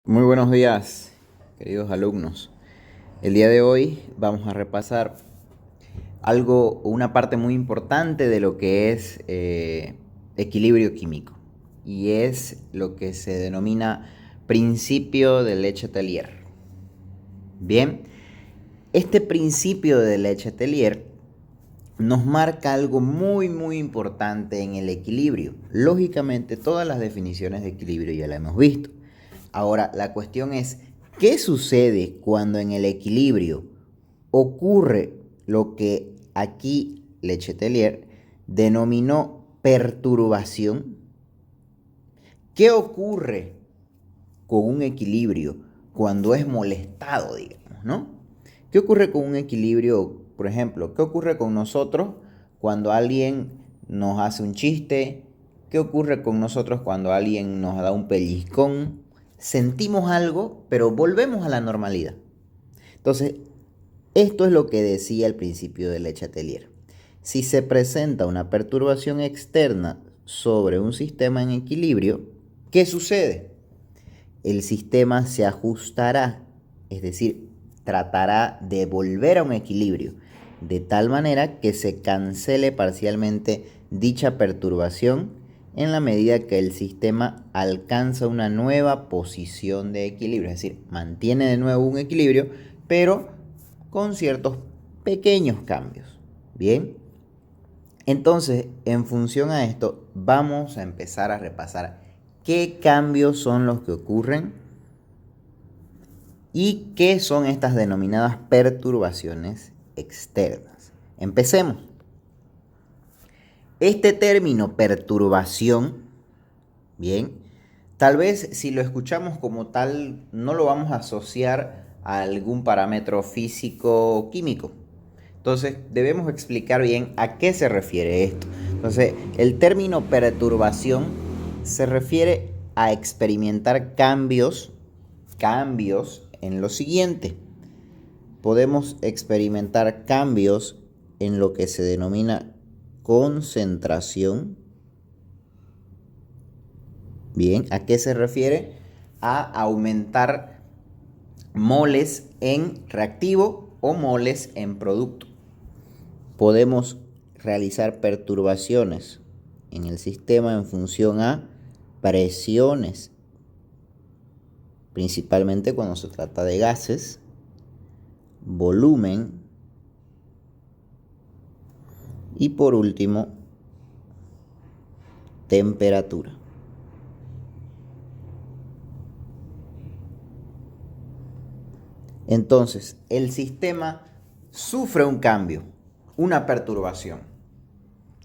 Muy buenos días, queridos alumnos. El día de hoy vamos a repasar una parte muy importante de lo que es equilibrio químico, y es lo que se denomina principio de Le Chatelier. Bien, este principio de Le Chatelier nos marca algo muy importante en el equilibrio. Lógicamente, todas las definiciones de equilibrio ya las hemos visto. Ahora, la cuestión es, ¿qué sucede cuando en el equilibrio ocurre lo que aquí Le Chatelier denominó perturbación? ¿Qué ocurre con un equilibrio cuando es molestado, digamos, ¿no? ¿Qué ocurre con un equilibrio, por ejemplo? ¿Qué ocurre con nosotros cuando alguien nos hace un chiste? ¿Qué ocurre con nosotros cuando alguien nos da un pellizcón? Sentimos algo, pero volvemos a la normalidad. Entonces, esto es lo que decía al principio de Le Chatelier. Si se presenta una perturbación externa sobre un sistema en equilibrio, ¿qué sucede? El sistema se ajustará, es decir, tratará de volver a un equilibrio, de tal manera que se cancele parcialmente dicha perturbación en la medida que el sistema alcanza una nueva posición de equilibrio, es decir, mantiene de nuevo un equilibrio, pero con ciertos pequeños cambios. Bien, entonces, en función a esto, vamos a empezar a repasar qué cambios son los que ocurren y qué son estas denominadas perturbaciones externas. Empecemos. Este término perturbación, bien, tal vez si lo escuchamos como tal, no lo vamos a asociar a algún parámetro físico o químico. Entonces, debemos explicar bien a qué se refiere esto. Entonces, el término perturbación se refiere a experimentar cambios en lo siguiente. Podemos experimentar cambios en lo que se denomina concentración. Bien, ¿a qué se refiere? A aumentar moles en reactivo o moles en producto. Podemos realizar perturbaciones en el sistema en función a presiones, principalmente cuando se trata de gases, volumen y por último, temperatura. Entonces, el sistema sufre un cambio, una perturbación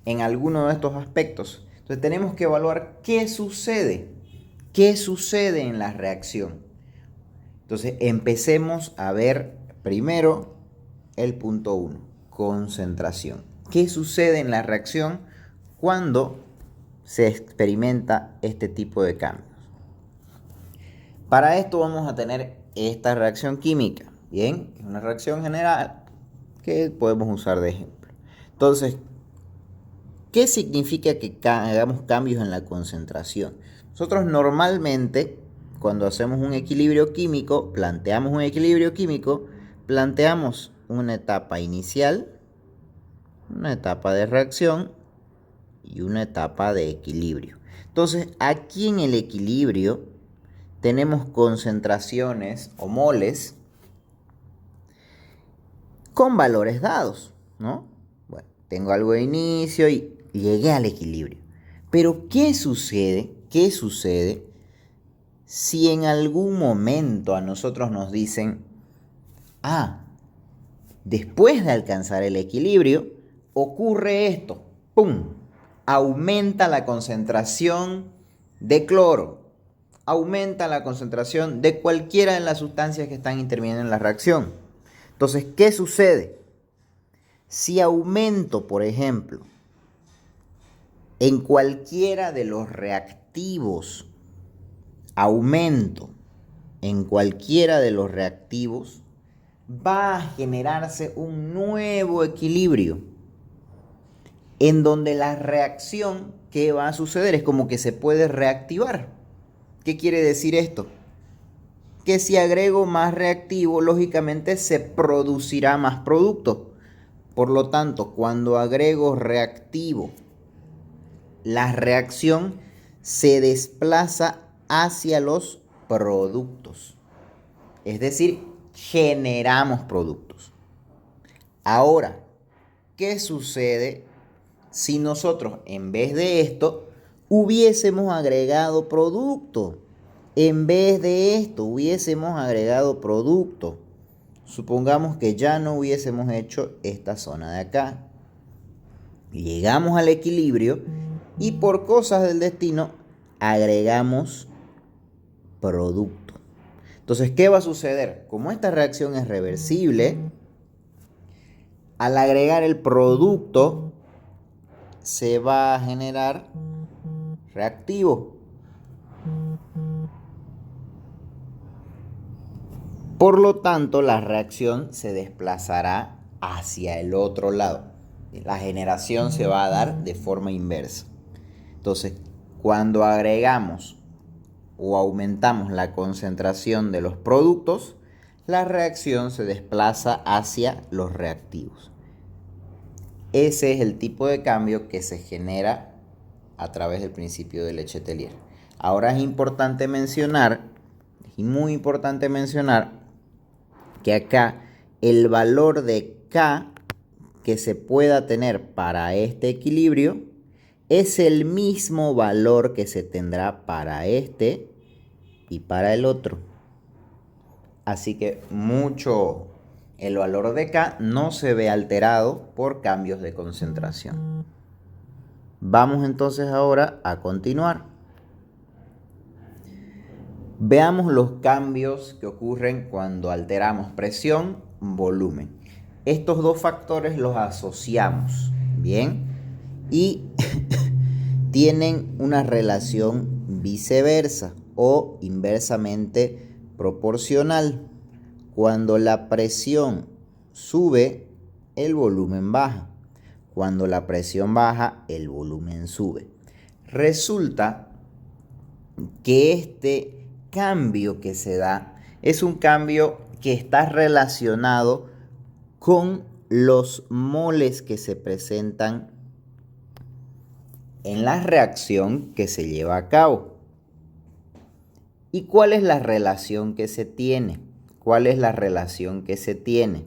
en alguno de estos aspectos. Entonces, tenemos que evaluar qué sucede en la reacción. Entonces, empecemos a ver primero el punto 1, concentración. ¿Qué sucede en la reacción cuando se experimenta este tipo de cambios? Para esto vamos a tener esta reacción química, ¿bien? Es una reacción general que podemos usar de ejemplo. Entonces, ¿qué significa que hagamos cambios en la concentración? Nosotros normalmente, cuando hacemos un equilibrio químico, planteamos una etapa inicial, una etapa de reacción y una etapa de equilibrio. Entonces, aquí en el equilibrio tenemos concentraciones o moles con valores dados, ¿no? Bueno, tengo algo de inicio y llegué al equilibrio. Pero ¿qué sucede? ¿Qué sucede si en algún momento a nosotros nos dicen, después de alcanzar el equilibrio, ocurre esto, ¡pum! Aumenta la concentración de cloro, aumenta la concentración de cualquiera de las sustancias que están interviniendo en la reacción. Entonces, ¿qué sucede? Si aumento, por ejemplo, en cualquiera de los reactivos, va a generarse un nuevo equilibrio en donde la reacción que va a suceder es como que se puede reactivar. ¿Qué quiere decir esto? que si agrego más reactivo, lógicamente se producirá más producto. Por lo tanto, cuando agrego reactivo, la reacción se desplaza hacia los productos. Es decir, generamos productos. Ahora, ¿qué sucede si nosotros en vez de esto hubiésemos agregado producto? En vez de esto hubiésemos agregado producto. Supongamos que ya no hubiésemos hecho esta zona de acá. Llegamos al equilibrio y por cosas del destino agregamos producto. Entonces, ¿qué va a suceder? Como esta reacción es reversible, al agregar el producto se va a generar reactivo. Por lo tanto, la reacción se desplazará hacia el otro lado. La generación se va a dar de forma inversa. Entonces, cuando agregamos o aumentamos la concentración de los productos, la reacción se desplaza hacia los reactivos. Ese es el tipo de cambio que se genera a través del principio de Leche-Telier. Ahora es importante mencionar, y muy importante mencionar, que acá el valor de K que se pueda tener para este equilibrio es el mismo valor que se tendrá para este y para el otro. Así que el valor de K no se ve alterado por cambios de concentración. Vamos entonces ahora a continuar. Veamos los cambios que ocurren cuando alteramos presión, volumen. Estos dos factores los asociamos, ¿bien? Y tienen una relación viceversa o inversamente proporcional. Cuando la presión sube, el volumen baja. Cuando la presión baja, el volumen sube. Resulta que este cambio que se da es un cambio que está relacionado con los moles que se presentan en la reacción que se lleva a cabo. ¿Y cuál es la relación que se tiene? ¿Cuál es la relación que se tiene?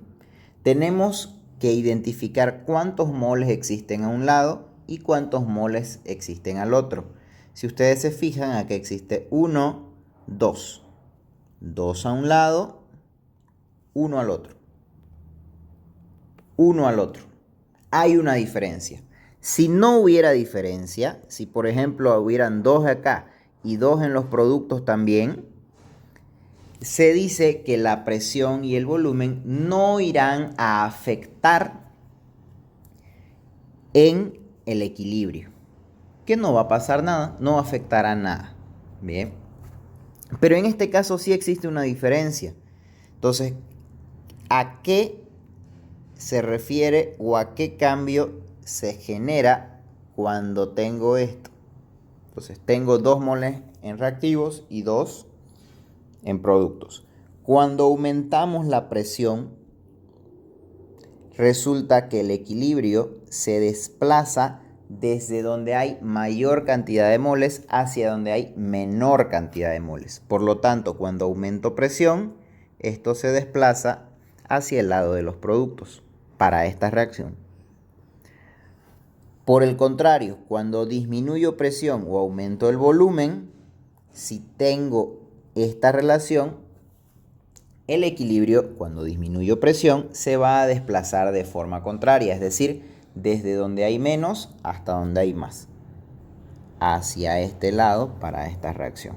Tenemos que identificar cuántos moles existen a un lado y cuántos moles existen al otro. Si ustedes se fijan, aquí existe 1, 2. 2 a un lado, 1 al otro. 1 al otro. Hay una diferencia. Si no hubiera diferencia, si por ejemplo hubieran 2 acá y 2 en los productos también, se dice que la presión y el volumen no irán a afectar en el equilibrio. Que no va a pasar nada, no afectará nada. Bien. Pero en este caso sí existe una diferencia. Entonces, ¿a qué se refiere o a qué cambio se genera cuando tengo esto? Entonces, tengo 2 moles en reactivos y 2 en productos. Cuando aumentamos la presión, resulta que el equilibrio se desplaza desde donde hay mayor cantidad de moles hacia donde hay menor cantidad de moles. Por lo tanto, cuando aumento presión, esto se desplaza hacia el lado de los productos para esta reacción. Por el contrario, cuando disminuyo presión o aumento el volumen, si tengo esta relación, el equilibrio, cuando disminuyo presión, se va a desplazar de forma contraria, es decir, desde donde hay menos hasta donde hay más, hacia este lado para esta reacción.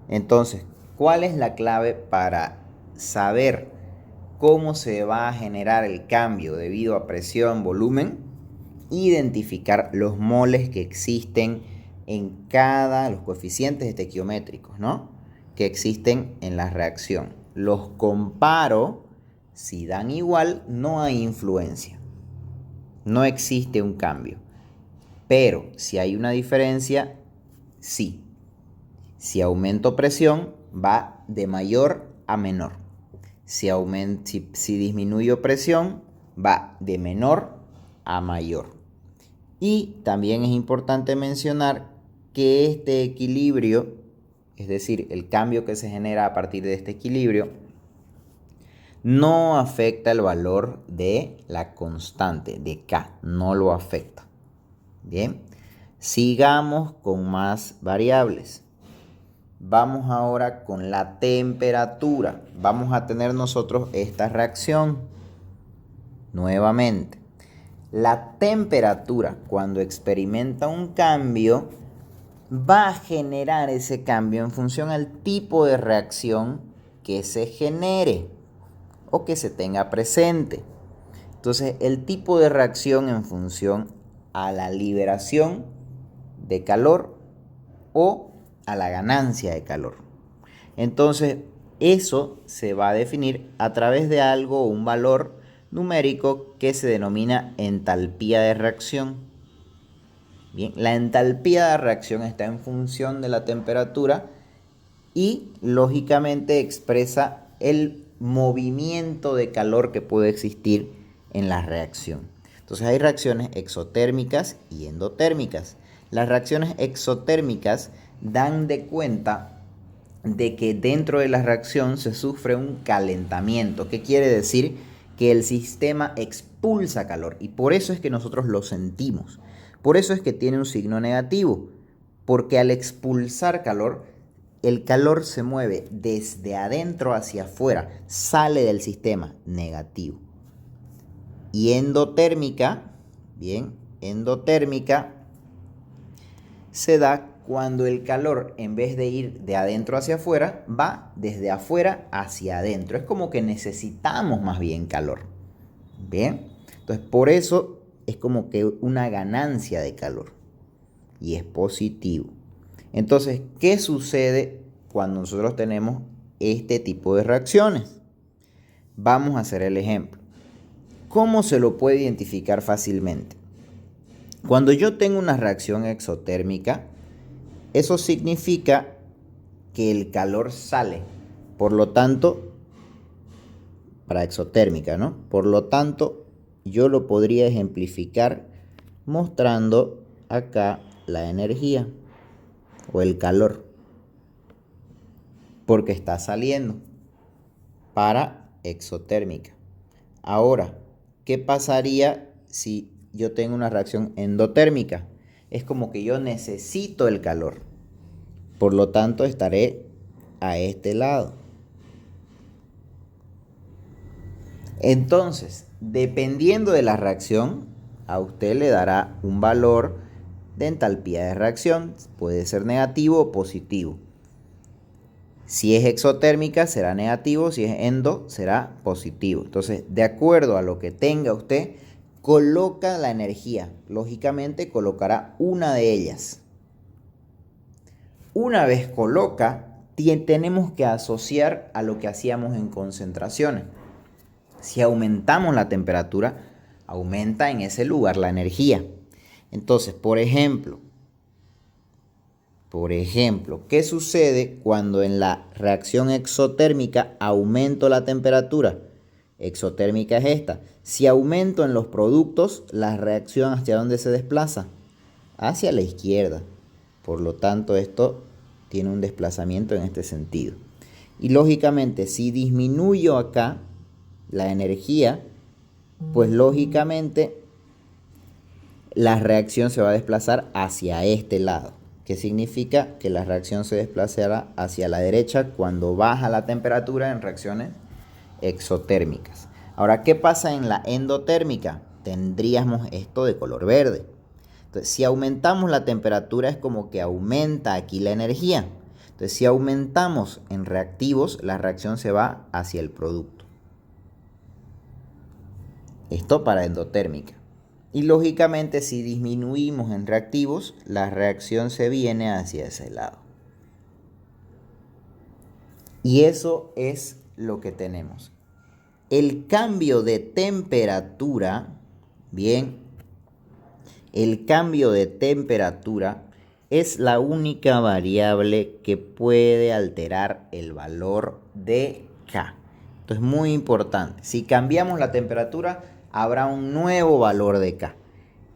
Entonces, ¿cuál es la clave para saber cómo se va a generar el cambio debido a presión, volumen? Identificar los moles que existen en los coeficientes estequiométricos, ¿no? Que existen en la reacción. Los comparo, si dan igual, no hay influencia. No existe un cambio. Pero si hay una diferencia, sí. Si aumento presión, va de mayor a menor. Si disminuyo presión, va de menor a mayor. Y también es importante mencionar que este equilibrio, es decir, el cambio que se genera a partir de este equilibrio, no afecta el valor de la constante de K, no lo afecta. Bien, sigamos con más variables. Vamos ahora con la temperatura. Vamos a tener nosotros esta reacción. Nuevamente, la temperatura cuando experimenta un cambio va a generar ese cambio en función al tipo de reacción que se genere o que se tenga presente. Entonces, el tipo de reacción en función a la liberación de calor o a la ganancia de calor. Entonces, eso se va a definir a través de algo o un valor numérico que se denomina entalpía de reacción. Bien, la entalpía de reacción está en función de la temperatura y lógicamente expresa el movimiento de calor que puede existir en la reacción. Entonces hay reacciones exotérmicas y endotérmicas. Las reacciones exotérmicas dan de cuenta de que dentro de la reacción se sufre un calentamiento. ¿Qué quiere decir? Que el sistema expulsa calor y por eso es que nosotros lo sentimos. Por eso es que tiene un signo negativo, porque al expulsar calor, el calor se mueve desde adentro hacia afuera, sale del sistema negativo. Y endotérmica, bien, endotérmica se da cuando el calor, en vez de ir de adentro hacia afuera, va desde afuera hacia adentro. Es como que necesitamos más bien calor. Bien, entonces por eso es como que una ganancia de calor y es positivo. Entonces, ¿qué sucede cuando nosotros tenemos este tipo de reacciones? Vamos a hacer el ejemplo. ¿Cómo se lo puede identificar fácilmente? Cuando yo tengo una reacción exotérmica, eso significa que el calor sale. Por lo tanto, para exotérmica, ¿no? Por lo tanto, yo lo podría ejemplificar mostrando acá la energía o el calor, porque está saliendo para exotérmica. Ahora, ¿qué pasaría si yo tengo una reacción endotérmica? Es como que yo necesito el calor, por lo tanto estaré a este lado. Entonces, dependiendo de la reacción, a usted le dará un valor de entalpía de reacción, puede ser negativo o positivo. Si es exotérmica será negativo, si es endo será positivo. Entonces, de acuerdo a lo que tenga usted, coloca la energía. Lógicamente colocará una de ellas. Una vez coloca, tenemos que asociar a lo que hacíamos en concentraciones. Si aumentamos la temperatura, aumenta en ese lugar la energía. Entonces, por ejemplo, ¿qué sucede cuando en la reacción exotérmica aumento la temperatura? Exotérmica es esta. Si aumento en los productos, la reacción ¿hacia dónde se desplaza? Hacia la izquierda. Por lo tanto, esto tiene un desplazamiento en este sentido. Y lógicamente, si disminuyo acá la energía, pues lógicamente la reacción se va a desplazar hacia este lado. ¿Qué significa? Que la reacción se desplazará hacia la derecha cuando baja la temperatura en reacciones exotérmicas. Ahora, ¿qué pasa en la endotérmica? Tendríamos esto de color verde. Entonces, si aumentamos la temperatura es como que aumenta aquí la energía. Entonces, si aumentamos en reactivos, la reacción se va hacia el producto. Esto para endotérmica. Y lógicamente si disminuimos en reactivos, la reacción se viene hacia ese lado. Y eso es lo que tenemos. El cambio de temperatura, bien, el cambio de temperatura es la única variable que puede alterar el valor de K. Esto es muy importante. Si cambiamos la temperatura, habrá un nuevo valor de K.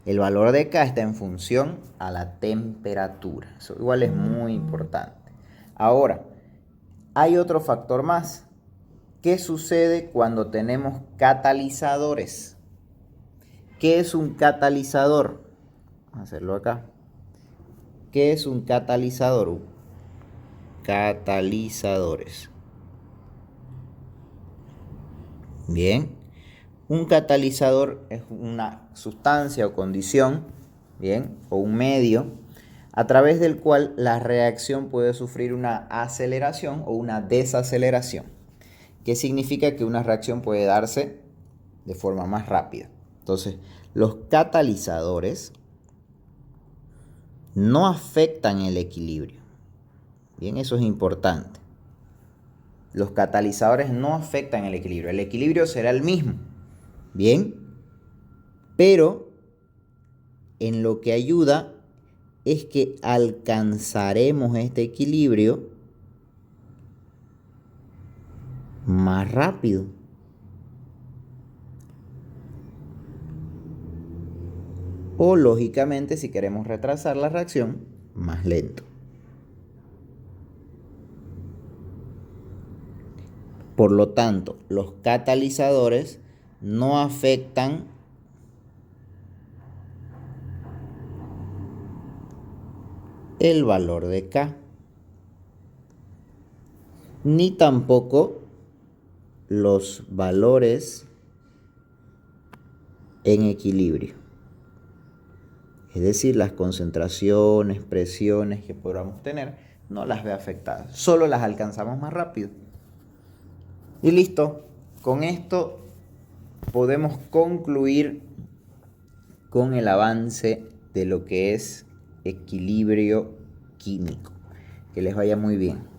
El valor de K está en función a la temperatura. Eso igual es muy importante. Ahora, hay otro factor más. ¿Qué sucede cuando tenemos catalizadores? ¿Qué es un catalizador? Vamos a hacerlo acá. ¿Qué es un catalizador? Catalizadores. Bien. Un catalizador es una sustancia o condición, bien, o un medio a través del cual la reacción puede sufrir una aceleración o una desaceleración. ¿Qué significa que una reacción puede darse de forma más rápida? Entonces, los catalizadores no afectan el equilibrio. Bien, eso es importante. Los catalizadores no afectan el equilibrio. El equilibrio será el mismo. Bien, pero en lo que ayuda es que alcanzaremos este equilibrio más rápido. O lógicamente, si queremos retrasar la reacción, más lento. Por lo tanto, los catalizadores no afectan el valor de K, ni tampoco los valores en equilibrio. Es decir, las concentraciones, presiones que podamos tener, no las ve afectadas. Solo las alcanzamos más rápido. Y listo. Con esto podemos concluir con el avance de lo que es equilibrio químico. Que les vaya muy bien.